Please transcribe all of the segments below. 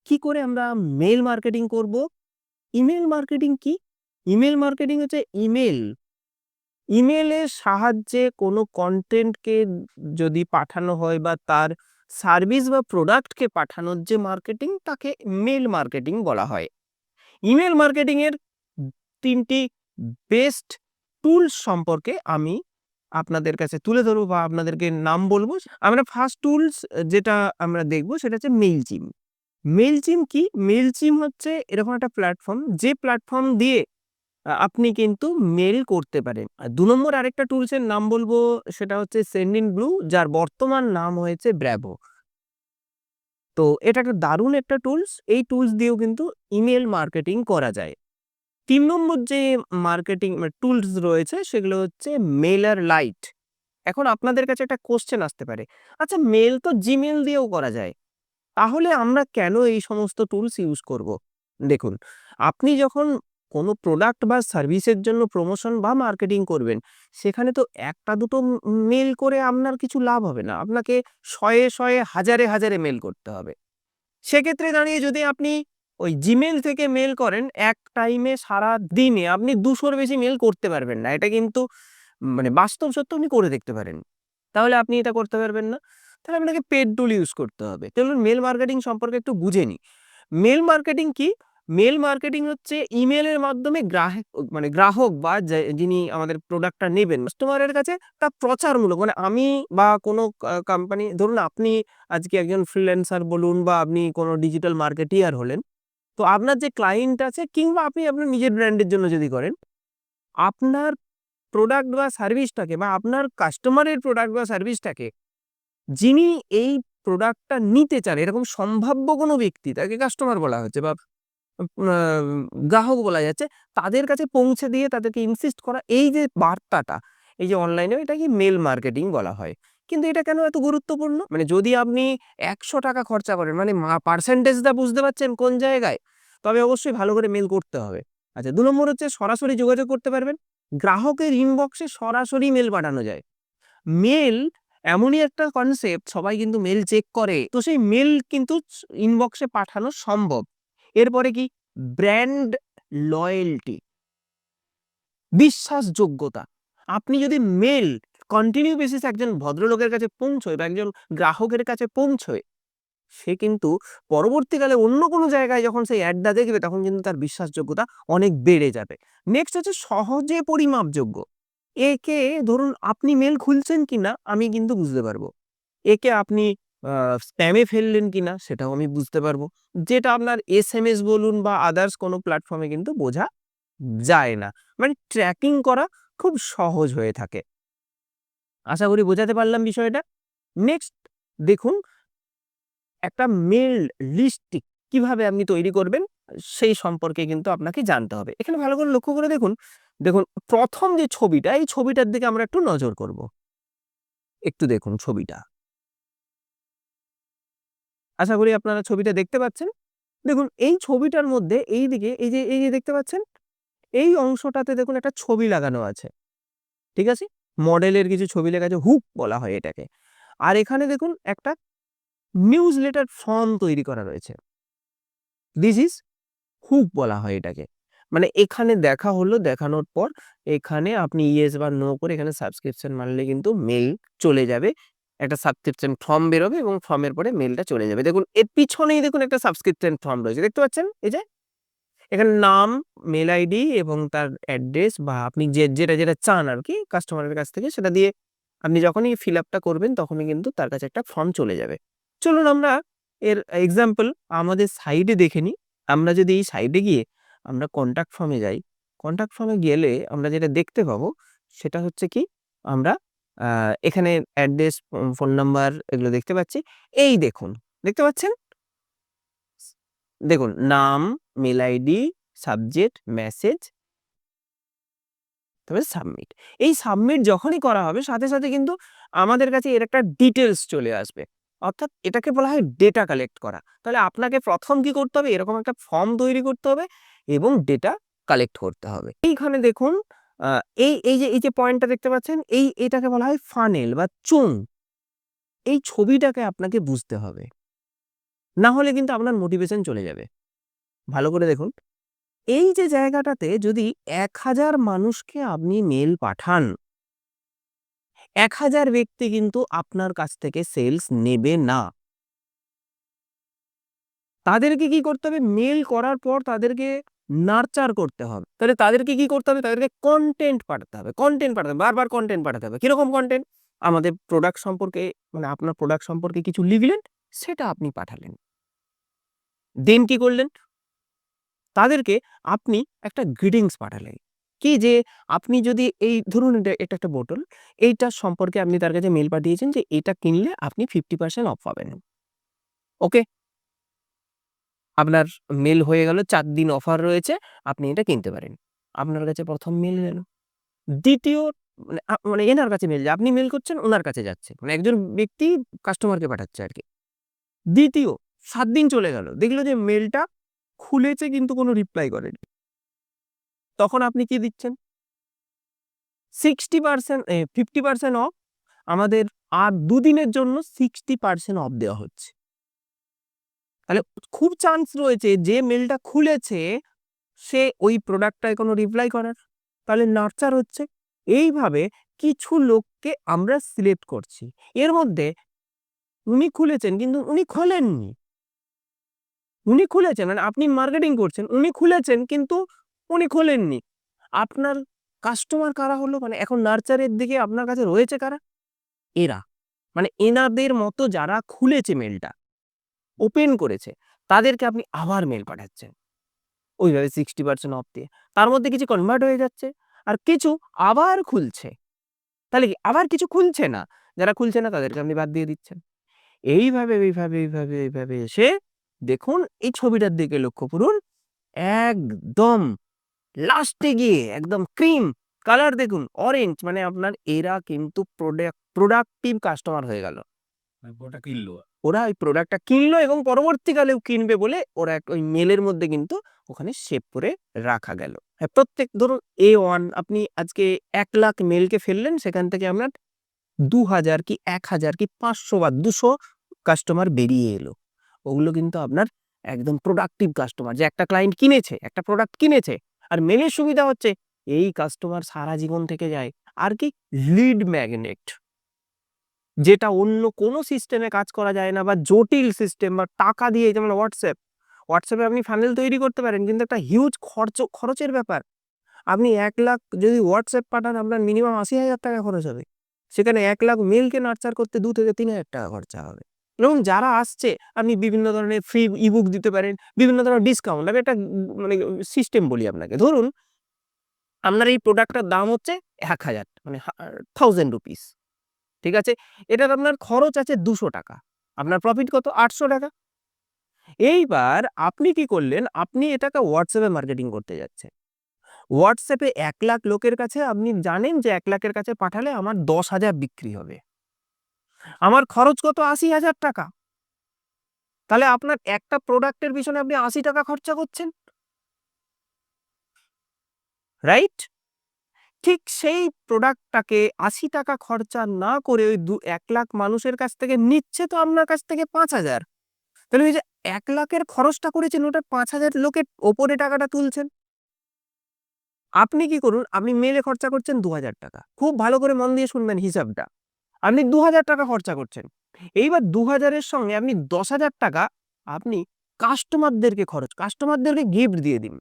কি করে আমরা মেইল মার্কেটিং করব? ইমেইল মার্কেটিং কি? ইমেইল মার্কেটিং হচ্ছে ইমেইলের সাহায্যে কোনো কনটেন্টকে যদি পাঠানো হয় বা তার সার্ভিস বা প্রোডাক্টকে পাঠানোর যে মার্কেটিং তাকে মেইল মার্কেটিং বলা হয়। ইমেইল মার্কেটিং এর ৩ টি বেস্ট টুলস সম্পর্কে আমি আপনাদের কাছে তুলে ধরবো বা আপনাদেরকে নাম বলবো। আমরা ফার্স্ট টুলস যেটা আমরা দেখব সেটা হচ্ছে মেইলচিম। মেইলচিম কি? মেইলচিম হচ্ছে এরকম একটা প্ল্যাটফর্ম যে প্ল্যাটফর্ম দিয়ে আপনি কিন্তু মেইল করতে পারেন। আর ২ নম্বর আরেকটা টুলস এর নাম বলবো সেটা হচ্ছে সেন্ডিনব্লু যার বর্তমান নাম হয়েছে ব্র্যাভো। তো এটা একটা দারুণ একটা টুলস। এই টুলস দিয়েও কিন্তু ইমেইল মার্কেটিং করা যায়। ৩ নম্বর যে মার্কেটিং টুলস রয়েছে সেগুলো হচ্ছে মেইলার লাইট। এখন আপনাদের কাছে একটা কোয়েশ্চেন আসতে পারে, আচ্ছা মেইল তো জিমেইল দিয়েও করা যায়। তাহলে আমরা কেন এই সমস্ত টুলস ইউজ করব? দেখুন, আপনি যখন কোনো প্রোডাক্ট বা সার্ভিসের জন্য প্রমোশন বা মার্কেটিং করবেন, সেখানে তো ১ টা ২ টো মেইল করে আপনার কিছু লাভ হবে না। আপনাকে শয়ে, শয়ে, হাজারে, হাজারে মেইল করতে হবে। সেক্ষেত্রে দাঁড়িয়ে যদি আপনি ওই Gmail থেকে মেইল করেন, এক টাইমে সারাদিনে আপনি ২০০ র বেশি মেইল করতে পারবেন না। এটা কিন্তু মানে বাস্তব সত্য আপনি করে দেখতে পারেন। তাহলে আপনি এটা করতে পারবেন না। তাহলে আপনাকে পেইড টুল ইউজ করতে হবে। চলুন মেইল মার্কেটিং সম্পর্কে একটু বুঝে নিই। মেইল মার্কেটিং কি? মেইল মার্কেটিং হচ্ছে ইমেইলের মাধ্যমে গ্রাহক বা যিনি আমাদের প্রোডাক্টটা নেবেন কাস্টমারের কাছে তার প্রচারমূলক মানে আমি বা কোনো কোম্পানি ধরুন আপনি আজকে একজন ফ্রিল্যান্সার বলুন বা আপনি কোনো ডিজিটাল মার্কেটিয়ার হলেন। তো আপনার যে ক্লায়েন্ট আছে কিংবা আপনি আপনার নিজের ব্র্যান্ডের জন্য যদি করেন, আপনার প্রোডাক্ট বা সার্ভিসটাকে বা আপনার কাস্টমারের প্রোডাক্ট বা সার্ভিসটাকে যিনি এই প্রোডাক্টটা নিতে চান এরকম সম্ভাব্য কোনো ব্যক্তি তাকে কাস্টমার বলা হচ্ছে বা আ গ্রাহক বলা যাচ্ছে, তাদের কাছে পৌঁছে দিয়ে তাদেরকে ইনসিস্ট করা এই যে বার্তাটা, এই যে অনলাইনে এটাকে মেইল মার্কেটিং বলা হয়। কিন্তু এটা কেন এত গুরুত্বপূর্ণ? মানে যদি আপনি ৳১০০ খরচা করেন মানে পার্সেন্টেজটা বুঝতে পারছেন কোন জায়গায়? তবে অবশ্যই ভালো করে মেইল করতে হবে। আচ্ছা ২ নম্বর হচ্ছে সরাসরি যোগাযোগ করতে পারবেন। গ্রাহকের ইনবক্সে সরাসরি মেইল পাঠানো যায়। মেইল এমনই একটা কনসেপ্ট সবাই কিন্তু মেইল চেক করে। তো সেই মেইল কিন্তু ইনবক্সে পাঠানো সম্ভব। এরপরে কি? ব্র্যান্ড লয়াল্টি, বিশ্বাসযোগ্যতা। আপনি যদি মেইল কন্টিনিউ বেসিস এ একজন ভদ্রলোকের কাছে পৌঁছয় বা একজন গ্রাহকের কাছে পৌঁছয়, সে কিন্তু পরবর্তীকালে অন্য কোনো জায়গায় যখন সেই এডটা দেখবে তখন কিন্তু তার বিশ্বাসযোগ্যতা অনেক বেড়ে যাবে। নেক্সট হচ্ছে সহজে পরিমাপযোগ্য। একে ধরুন আপনি মেইল খুলছেন কিনা আমি কিন্তু বুঝতে পারবো। একে আপনি আ স্প্যামে ফেললেন কিনা সেটাও আমি বুঝতে পারবো। যেটা আপনার এসএমএস বলুন বা আদার্স কোনো প্ল্যাটফর্মে কিন্তু বোঝা যায় না। মানে ট্র্যাকিং করা খুব সহজ হয়ে থাকে। আশা করি বোঝাতে পারলাম বিষয়টা। নেক্সট দেখুন একটা মেইল লিস্ট কিভাবে আপনি তৈরি করবেন সেই সম্পর্কে কিন্তু আপনাকে জানতে হবে। এখানে ভালো করে লক্ষ্য করে দেখুন, দেখুন ১ম যে ছবিটা এই ছবিটার দিকে আমরা একটু নজর করব। একটু দেখুন ছবিটা। আশা করি আপনারা ছবিটা দেখতে পাচ্ছেন। দেখুন এই ছবিটার মধ্যে এইদিকে এই যে দেখতে পাচ্ছেন? এই অংশটাতে দেখুন একটা ছবি লাগানো আছে। ঠিক আছে? মডেলের কিছু ছবি লেখা আছে, হুক বলা হয় এটাকে। আর এখানে দেখুন একটা নিউজলেটার ফর্ম তৈরি করা রয়েছে। দিস ইস হুক বলা হয় এটাকে। মানে এখানে দেখা হলো, দেখানোর পর এখানে আপনি ইয়েস বা নো করে এখানে সাবস্ক্রিপশন মারলে কিন্তু মেইল চলে যাবে। একটা সাবস্ক্রিপশন ফর্ম বেরোবে এবং ফর্মের পরে মেইলটা চলে যাবে। দেখুন এর পিছনেই দেখুন একটা সাবস্ক্রিপশন ফর্ম রয়েছে। দেখতে পাচ্ছেন? এই যে এখানে নাম, মেইল আইডি এবং তার অ্যাড্রেস বা আপনি যেটা চান আরকি কাস্টমারের কাছ থেকে সেটা দিয়ে আপনি যখনই ফিল আপটা করবেন তখনই কিন্তু তার কাছে একটা ফর্ম চলে যাবে। চলুন আমরা এর এক্সাম্পল আমাদের সাইটে দেখে নিই। আমরা যদি এই সাইটে গিয়ে আমরা কনট্যাক্ট ফর্মে যাই, কনট্যাক্ট ফর্মে গেলে আমরা যেটা দেখতে পাবো সেটা হচ্ছে কি আমরা আ এখানে অ্যাড্রেস, ফোন নাম্বার এগুলো দেখতে পাচ্ছি। এই দেখুন, দেখতে পাচ্ছেন? দেখুন নাম, মেইল আইডি, সাবজেক্ট, মেসেজ, তারপরে সাবমিট। এই সাবমিট যখনই করা হবে সাথে, সাথে কিন্তু আমাদের কাছে এর একটা ডিটেইলস চলে আসবে। অর্থাৎ এটাকে বলা হয় ডেটা কালেক্ট করা। তাহলে আপনাকে ১ম কি করতে হবে? এরকম একটা ফর্ম তৈরি করতে হবে এবং ডেটা কালেক্ট করতে হবে। এইখানে দেখুন আ এই যে পয়েন্টটা দেখতে পাচ্ছেন? এটাকে বলা হয় ফানেল বা চোঙ। এই ছবিটাকে আপনাকে বুঝতে হবে। না হলে কিন্তু আপনার মোটিভেশন চলে যাবে। ভালো করে দেখুন, এই যে জায়গাটাতে যদি ১,০০০ মানুষকে আপনি মেল পাঠান, ১,০০০ ব্যক্তি কিন্তু আপনার কাছ থেকে সেলস নেবে না। তাদেরকে কি করতে হবে? মেল করার পর তাদেরকে নার্চার করতে হবে। তাহলে তাদেরকে কি করতে হবে? তাদেরকে কনটেন্ট পাঠাতে হবে। কনটেন্ট পাঠাতে হবে। বারবার কনটেন্ট পাঠাতে হবে। কিরকম কনটেন্ট? আমাদের প্রোডাক্ট সম্পর্কে, মানে আপনার প্রোডাক্ট সম্পর্কে কিছু লিখলেন, সেটা আপনি পাঠালেন। দেন কি করলেন? তাদেরকে আপনি একটা গ্রিটিংস পাঠালেন। কি যে আপনি যদি এই ধরুন এটা একটা বোতল, এইটার সম্পর্কে আপনি তার কাছে মেল পাঠিয়েছেন যে এটা কিনলে আপনি 50% অফ পাবেন। ওকে? আপনার মেল হয়ে গেল, ৪ দিন অফার রয়েছে, আপনি এটা কিনতে পারেন। আপনার কাছে ১ম মেল গেল। দ্বিতীয় মানে এনার কাছে মেল, আপনি মেল করছেন, উনার কাছে যাচ্ছে। মানে একজন ব্যক্তি কাস্টমারকে পাঠাচ্ছে আরকি। দ্বিতীয় ৭ দিন চলে গেল। দেখল যে মেলটা খুলেছে কিন্তু কোনো রিপ্লাই করেনি। তখন আপনি কি দিচ্ছেন? 60% 50% অফ, আমাদের আর ২ দিনের জন্য 60% অফ দেওয়া হচ্ছে। তাহলে খুব চান্স রয়েছে যে মেলটা খুলেছে সে ওই প্রোডাক্টটায় কোনো রিপ্লাই করার। তাহলে নার্চার হচ্ছে। এইভাবে কিছু লোককে আমরা সিলেক্ট করছি। এর মধ্যে উনি খুলেছেন কিন্তু উনি খোলেননি। উনি খুলেছেন মানে আপনি মার্কেটিং করছেন, উনি খুলেছেন কিন্তু উনি খোলেননি। আপনার কাস্টমার কারা হলো? মানে এখন নার্চারের দিকে আপনার কাছে রয়েছে কারা? এরা। মানে এনাদের মতো যারা খুলেছে মেলটা, ওপেন করেছে, তাদেরকে আপনি আবার মেল পাঠাচ্ছেন। ওইভাবে 60% অফ দিয়ে। তার মধ্যে কিছু কনভার্ট হয়ে যাচ্ছে, আর কিছু আবার খুলছে। তাহলে কি আবার কিছু খুলছে না? যারা খুলছে না তাদেরকে আপনি বাদ দিয়ে দিচ্ছেন। এইভাবে এসে দেখুন এই ছবিটার দিকে লক্ষ্য করুন। একদম লাস্টে গিয়ে একদম ক্রিম কালার দেখুন অরেঞ্জ, মানে আপনার এরা কিন্তু প্রোডাক্টিভ কাস্টমার হয়ে গেল। ওটা কিনলো। ওরা ওই প্রোডাক্টটা কিনলো এবং পরবর্তীকালেও কিনবে বলে ওরা ওই মেলের মধ্যে কিন্তু ওখানে সেভ করে রাখা গেল। হ্যাঁ, প্রত্যেক ধরুন A1 আপনি আজকে ১,০০,০০০ মেলকে ফেললেন, সেখান থেকে আপনার ২,০০০ কি ১,০০০ কি ৫০০ বা ২০০ কাস্টমার বেরিয়ে এলো। ওগুলো কিন্তু আপনার একদম প্রোডাক্টিভ কাস্টমার, যে একটা ক্লায়েন্ট কিনেছে, একটা প্রোডাক্ট কিনেছে। আর মেলের সুবিধা হচ্ছে এই কাস্টমার সারা জীবন থেকে যায়। আর কি? Lead magnet. যেটা অন্য কোনো সিস্টেমে কাজ করা যায় না, বা জটিল সিস্টেম বা টাকা দিয়ে, যেমন হোয়াটসঅ্যাপে আপনি ফানেল তৈরি করতে পারেন কিন্তু একটা হিউজ খরচের ব্যাপার। আপনি ১,০০,০০০ যদি হোয়াটসঅ্যাপ পাঠান আপনার মিনিমাম ৮০,০০০ টাকা খরচ হবে। সেখানে ১,০০,০০০ মেইলকে নার্চার করতে ২ থেকে ৩,০০০ টাকা খরচা হবে। এবং যারা আসছে আপনি বিভিন্ন ধরনের ফ্রি ইবুক দিতে পারেন, বিভিন্ন ধরনের ডিসকাউন্ট। আমি একটা মানে সিস্টেম বলি আপনাকে। ধরুন আপনার এই প্রোডাক্টটার দাম হচ্ছে ১,০০০ মানে ₹1000, ঠিক আছে? এটার আপনার খরচ আছে ৳২০০। আপনার প্রফিট কত? ৳৮০০। এইবার আপনি কি করলেন? আপনি এটাকে হোয়াটসঅ্যাপে মার্কেটিং করতে যাচ্ছেন। হোয়াটসঅ্যাপে ১,০০,০০০ লোকের কাছে আপনি জানেন যে ১,০০,০০০ এর কাছে পাঠালে আমার ১০,০০০ বিক্রি হবে। আমার খরচ কত? ৳৮০,০০০। তাহলে আপনার একটা প্রোডাক্টের পিছনে আপনি ৳৮০ খরচা করছেন, রাইট? ঠিক সেই প্রোডাক্টটাকে ৳৮০ খরচা না করে ওই ১,০০,০০০ মানুষের কাছ থেকে নিচ্ছে তো আপনার কাছ থেকে ৫,০০০। তাহলে ওই যে ১,০০,০০০ এর খরচটা করেছেন, ওটা ৫,০০০ লোকের ওপরে টাকাটা তুলছেন। আপনি কি করুন? আপনি মেইলে খরচা করছেন ৳২,০০০। খুব ভালো করে মন দিয়ে শুনবেন হিসাবটা। আপনি ৳২,০০০ খরচা করছেন। এইবার ২,০০০ এর সঙ্গে আপনি ৳১০,০০০ আপনি কাস্টমারদেরকে গিফট দিয়ে দিন।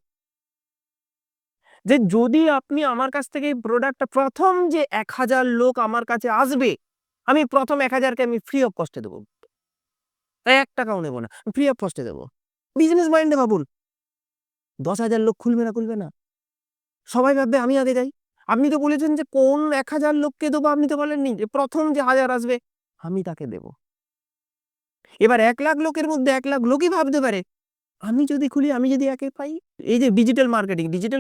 যে যদি আপনি আমার কাছ থেকে এই প্রোডাক্টটা ১ম যে ১,০০০ লোক আমার কাছে আসবে, আমি ১ম ১,০০০ কে আমি ফ্রি অফ কস্ট এ দেব। তাই ৳১ ও নেব না। ফ্রি অফ কস্ট এ দেব। বিজনেস মাইন্ড এ ভাবুন। ১০,০০০ লোক খুলবে না, খুলবে না। সবাই ভাববে আমি আগে যাই। আপনি তো বলেছেন যে কোন ১,০০০ লোককে দেবো, আপনি তো বলেননি যে ১ম যে ১,০০০ আসবে আমি তাকে দেব। এবার ১,০০,০০০ লোকের মধ্যে ১,০০,০০০ লোকই ভাবতে পারে, আমি যদি খুলি, আমি যদি একে পাই। এই যে ডিজিটাল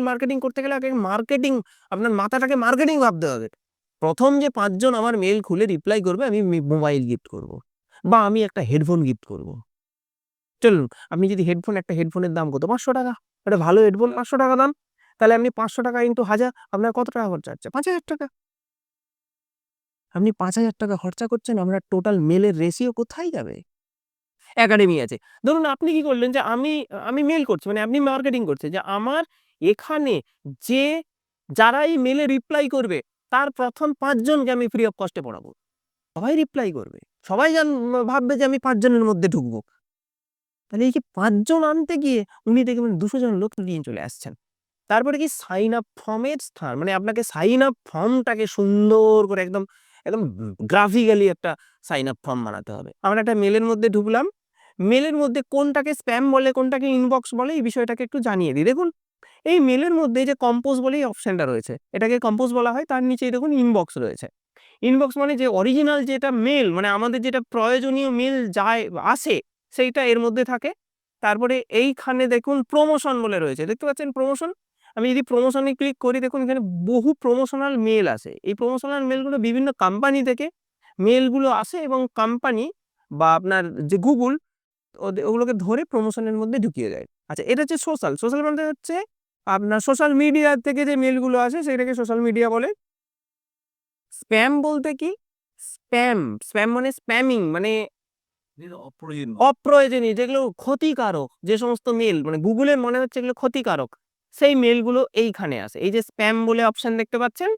মার্কেটিং করতে গেলে আগে মার্কেটিং, আপনার মাথাটাকে মার্কেটিং ভাবতে হবে। ১ম যে ৫ জন আমার মেইল খুলে রিপ্লাই করবে আমি মোবাইল গিফট করব। বা আমি একটা হেডফোন গিফট করব। চলুন, আপনি যদি একটা হেডফোনের দাম কত? ৳৫০০। একটা ভালো হেডফোন ৳৫০০ দাম। তাহলে আপনি ৳৫০০ ইন্টু ১,০০০ আপনার কত টাকা খরচা হচ্ছে? ৳৫,০০০। আপনি ৳৫,০০০ খরচা করছেন, আপনার টোটাল মেইলের রেশিও কোথায় যাবে? একাডেমি আছে। ধরুন আপনি কি করলেন যে আমি মেইল করছি, মানে আপনি মার্কেটিং করছেন যে আমার এখানে যে যারা এই মেইলে রিপ্লাই করবে তার প্রথম ৫ জনকে আমি ফ্রি অফ কস্ট এ পড়াবো। সবাই রিপ্লাই করবে। সবাই ভাববে যে আমি ৫ জনের মধ্যে ঢুকবো। তাহলে এই যে ৫ জন আনতে গিয়ে উনি দেখবেন ২০০ জন লোক নিয়ে চলে আসছেন। তারপরে কি সাইন আপ ফর্মের স্থান, মানে আপনাকে সাইন আপ ফর্মটাকে সুন্দর করে একদম গ্রাফিক্যালি একটা সাইন আপ ফর্ম বানাতে হবে। আমরা একটা মেইলের মধ্যে ঢুকলাম। মেইলের মধ্যে কোনটাকে স্প্যাম বলে, কোনটাকে ইনবক্স বলে এই বিষয়টাকে একটু জানিয়ে দিই। দেখুন এই মেইলের মধ্যে যে কম্পোজ বলে এই অপশনটা রয়েছে, এটাকে কম্পোজ বলা হয়। তার নিচেই দেখুন ইনবক্স রয়েছে। ইনবক্স মানে যে অরিজিনাল যেটা মেইল, মানে আমাদের যেটা প্রয়োজনীয় মেইল যায় আসে সেইটা এর মধ্যে থাকে। তারপরে এইখানে দেখুন প্রমোশন বলে রয়েছে। দেখতে পাচ্ছেন প্রমোশন? আমি যদি প্রমোশনে ক্লিক করি দেখুন এখানে বহু প্রমোশনাল মেইল আসে। এই প্রমোশনাল মেইলগুলো বিভিন্ন কোম্পানি থেকে মেইলগুলো আসে এবং কোম্পানি বা আপনার যে Google ওগুলোকে ধরে প্রমোশনের মধ্যে ঢুকিয়ে দেয়। আচ্ছা, এটা হচ্ছে সোশ্যাল। সোশ্যাল মানে হচ্ছে আপনার সোশ্যাল মিডিয়া থেকে যে মেইলগুলো আসে সেটাকে সোশ্যাল মিডিয়া বলে। স্প্যাম বলতে কি? স্প্যাম মানে স্প্যামিং, মানে অপ্রয়োজনীয় যেগুলো ক্ষতিকারক যে সমস্ত মেইল, মানে Google এর মনে হচ্ছে এগুলো ক্ষতিকারক, সেই মেইলগুলো এইখানে আসে। এই যে স্প্যাম বলে অপশন দেখতে পাচ্ছেন,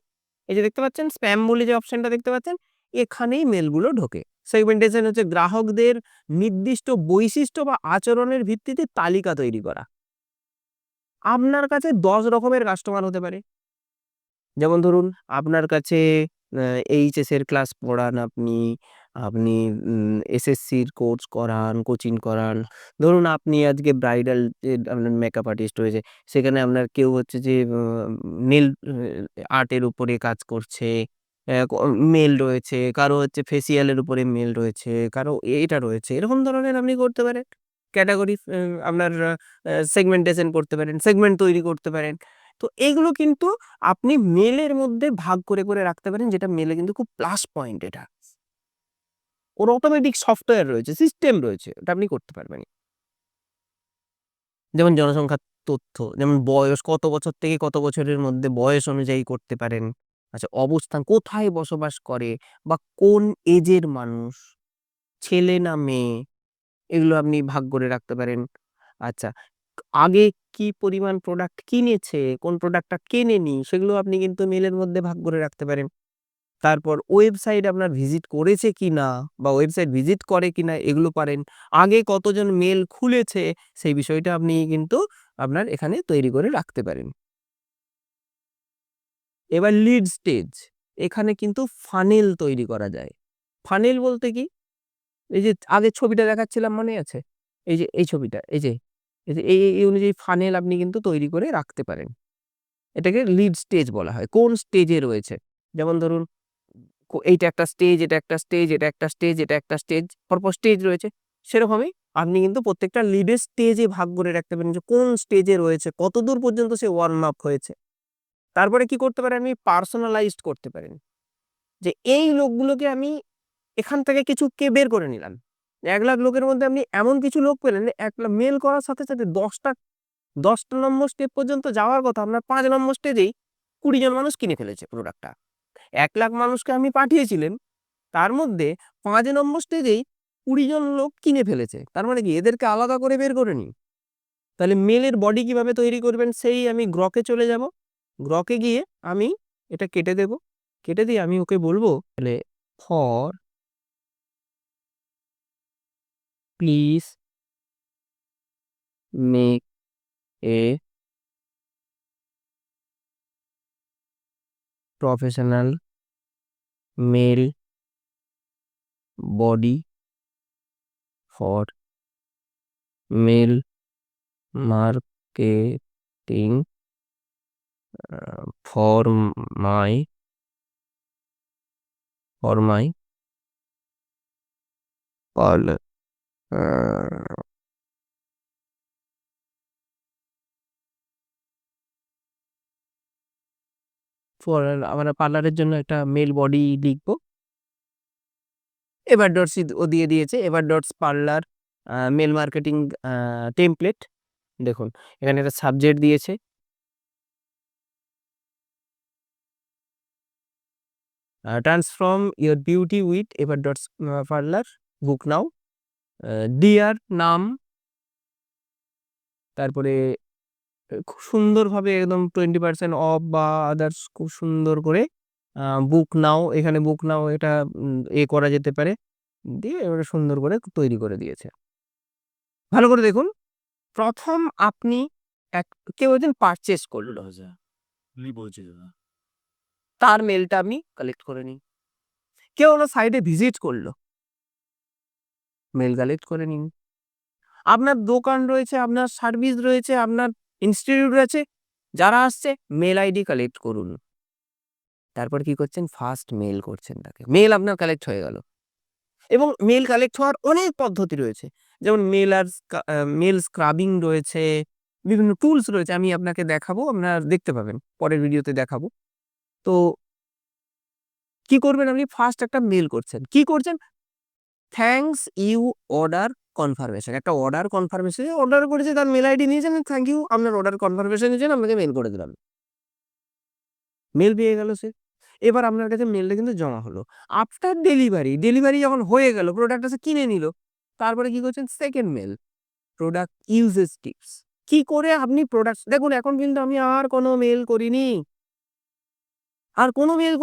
এই যে দেখতে পাচ্ছেন স্প্যাম বলে যে অপশনটা দেখতে পাচ্ছেন, এখানেই মেইলগুলো ঢোকে। সেগমেন্টেশন হচ্ছে গ্রাহকদের নির্দিষ্ট বৈশিষ্ট্য বা আচরণের ভিত্তিতে তালিকা তৈরি করা। আপনার কাছে ১০ রকমের কাস্টমার হতে পারে। যেমন ধরুন আপনার কাছে আ এইচএস এর ক্লাস পড়ান আপনি, আপনি এসএসসির কোর্স করান, কোচিং করান। ধরুন আপনি আজকে ব্রাইডাল যে আপনার মেকআপ আর্টিস্ট রয়েছে, সেখানে আপনার কেউ হচ্ছে যে নেল আর্ট এর উপরে কাজ করছে, মেল রয়েছে, কারো হচ্ছে ফেসিয়াল এর উপরে মেল রয়েছে, কারো এটা রয়েছে। এরকম ধরনের আপনি করতে পারেন। ক্যাটেগরি আপনার সেগমেন্টেশন করতে পারেন, সেগমেন্ট তৈরি করতে পারেন। তো এগুলো কিন্তু আপনি মেইলের মধ্যে ভাগ করে রাখতে পারেন, যেটা মেইলে কিন্তু খুব প্লাস পয়েন্ট এটা। ওর অটোমেটিক সফটওয়্যার রয়েছে, সিস্টেম রয়েছে। ওটা আপনি করতে পারবেন। যেমন জনসংখ্যার তথ্য, যেমন বয়স কত বছর থেকে কত বছরের মধ্যে বয়স অনুযায়ী করতে পারেন। আচ্ছা, অবস্থান কোথায় বসবাস করে বা কোন এজের মানুষ, ছেলে না মেয়ে, এগুলো আপনি ভাগ করে রাখতে পারেন। আচ্ছা, আগে কি পরিমাণ প্রোডাক্ট কিনেছে, কোন প্রোডাক্টটা কেনেনি সেগুলো আপনি কিন্তু মেইলের মধ্যে ভাগ করে রাখতে পারেন। তারপর ওয়েবসাইট আপনার ভিজিট করেছে কিনা বা ওয়েবসাইট ভিজিট করে কিনা এগুলো পারেন। আগে কতজন মেইল খুলেছে সেই বিষয়টা আপনি কিন্তু আপনার এখানে তৈরি করে রাখতে পারেন। এবার লিড স্টেজ, এখানে কিন্তু ফানেল তৈরি করা যায়। ফানেল বলতে কি? এই যে আগের ছবিটা দেখাচ্ছিলাম মনে আছে? এই যে এই ছবিটা, এই অনুযায়ী ফানেল আপনি কিন্তু তৈরি করে রাখতে পারেন। এটাকে লিড স্টেজ বলা হয়। কোন স্টেজে রয়েছে? যেমন ধরুন এইটা একটা স্টেজ, এটা একটা স্টেজ, এটা একটা স্টেজ, এটা একটা স্টেজ, পরপর স্টেজ রয়েছে। সেরকমই আপনি কিন্তু প্রত্যেকটা লিডের স্টেজে ভাগ করে রাখতে পারেন যে কোন স্টেজে রয়েছে, কতদূর পর্যন্ত সে ওয়ার্ম আপ হয়েছে। তারপরে কি করতে পারেন, আপনি পার্সোনালাইজড করতে পারেন। যে এই লোকগুলোকে আমি এখান থেকে কিছুকে বের করে নিলাম। ১,০০,০০০ লোকের মধ্যে আপনি এমন কিছু লোক পেলেন, মেইল করার সাথে ১০টা নম্বর স্টেপ পর্যন্ত যাওয়ার কথা, আপনার ৫ নম্বর স্টেজেই ২০ জন মানুষ কিনে ফেলেছে প্রোডাক্টটা। ১,০০,০০০ মানুষকে আপনি পাঠিয়েছিলেন, তার মধ্যে ৫ নম্বর স্টেজেই ২০ জন লোক কিনে ফেলেছে। তার মানে কি এদেরকে আলাদা করে বের করে নিন। তাহলে মেইলের বডি কিভাবে তৈরি করবেন, সেই আমি গ্রকে চলে যাব। গ্রকে গিয়ে আমি এটা কেটে দেব। কেটে দিয়ে আমি ওকে বলব তাহলে for please make a professional mail body for mail marketing for my for my parlour. For আমরা পার্লারের জন্য একটা মেল বডি লিখবো। এবার ডটস ও দিয়ে দিয়েছে। এবার dots parlour mail marketing template. দেখুন এখানে একটা সাবজেক্ট দিয়েছে। ট্রান্সফর্ম ইওর বিউটি উইথ এবার dots parlour book now. Dear নাম, তারপরে খুব সুন্দরভাবে একদম 20% অফ বা আদার্স খুব সুন্দর করে বুক নাও, এখানে বুক নাও এটা করা যেতে পারে, দিয়ে এবারে সুন্দর করে তৈরি করে দিয়েছে। ভালো করে দেখুন, প্রথম আপনি কেউ একজন পারচেস করলো, তার মেলটা আপনি কালেক্ট করে নিন। কেউ হলো সাইটে ভিজিট করলো, মেল কালেক্ট করে নিন। আপনার দোকান রয়েছে, আপনার সার্ভিস রয়েছে, আপনার ইনস্টিটিউট রয়েছে, যারা আসছে মেল আইডি কালেক্ট করুন। তারপর কি করছেন, ফার্স্ট মেল করছেন তাকে, মেল আপনার কালেক্ট হয়ে গেল। এবং মেল কালেক্ট হওয়ার অনেক পদ্ধতি রয়েছে, যেমন মেল স্ক্রাবিং রয়েছে, বিভিন্ন টুলস রয়েছে, আমি আপনাকে দেখাবো, আপনারা দেখতে পাবেন, পরের ভিডিওতে দেখাবো। তো কি করবেন, আপনি ফার্স্ট একটা মেল করছেন, কি করছেন, থ্যাঙ্কস ইউ অর্ডার কনফার্মেশন, একটা অর্ডার কনফার্মেশন, অর্ডার করেছে, তার মেল আইডি নিয়েছেন, থ্যাংক ইউ আপনার অর্ডার কনফার্মেশন নিয়েছেন, আপনাকে মেল করে দিলাম, মেল পেয়ে গেল সে। এবার আপনার কাছে মেলটা কিন্তু জমা হলো। আফটার ডেলিভারি যখন হয়ে গেল, প্রোডাক্টটা সে কিনে নিল, তারপরে কি করছেন, second mail, product uses tips, কি করে আপনি প্রোডাক্ট, দেখুন এখন কিন্তু আমি আর কোনো মেল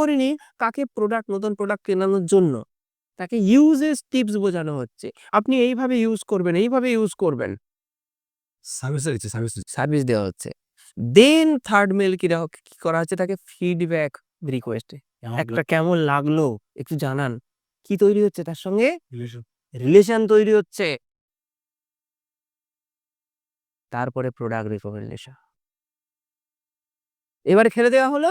করিনি, কাকে, প্রোডাক্ট, নতুন প্রোডাক্ট কেনানোর জন্য, তাকে ইউজেস টিপস বোঝানো হচ্ছে, আপনি এইভাবে ইউজ করবেন, এইভাবে ইউজ করবেন, সার্ভিস দেওয়া হচ্ছে। দেন থার্ড মেল কি করা হচ্ছে, তাকে ফিডব্যাক রিকোয়েস্টে, একটা কেমন লাগলো একটু জানান, কি তৈরি হচ্ছে তার সঙ্গে, রিলেশন তৈরি হচ্ছে। তারপরে প্রোডাক্ট রিকমেন্ডেশন, এবারে খেলে দেওয়া হলো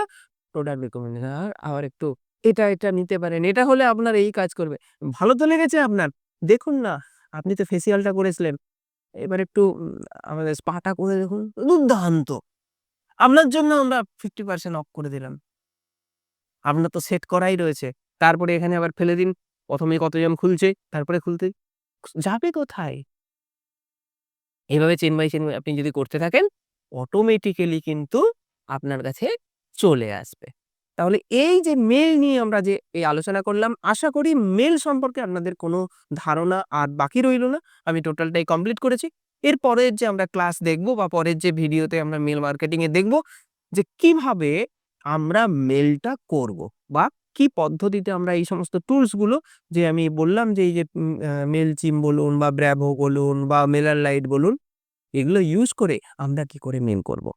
প্রোডাক্ট রিকমেন্ডেশন, আবার একটু এটা নিতে পারেন, এটা হলে আপনার এই কাজ করবে, ভালো তো লেগেছে আপনার, দেখুন না, আপনি তো ফেসিয়ালটা করেছিলেন, এবার একটু আমাদের স্পাটা করে দেখুন, দুর্দান্ত, আপনার জন্য আমরা 50% অফ করে দিলাম, আপনার তো সেট করাই রয়েছে। তারপরে এখানে আবার ফেলে দিন, প্রথমে কতজন খুলছে, তারপরে খুলতে যাবে কোথায়, এভাবে চেন বাই চেন আপনি যদি করতে থাকেন, অটোমেটিক্যালি কিন্তু আপনার কাছে চলে আসবে। তাহলে এই যে মেল নিয়ে আমরা যে এই আলোচনা করলাম, আশা করি মেল সম্পর্কে আপনাদের কোনো ধারণা আর বাকি রইল না, আমি টোটালটাই কমপ্লিট করেছি। এর পরের যে আমরা ক্লাস দেখব বা পরের যে ভিডিওতে আমরা মেল মার্কেটিং এ দেখব, যে কিভাবে আমরা মেলটা করব বা কি পদ্ধতিতে আমরা এই সমস্ত টুলস গুলো, যে আমি বললাম যে এই যে মেলচিম বলুন বা ব্র্যাভো বলুন বা মেলার লাইট বলুন, এগুলো ইউজ করে আমরা কি করে মেল করব।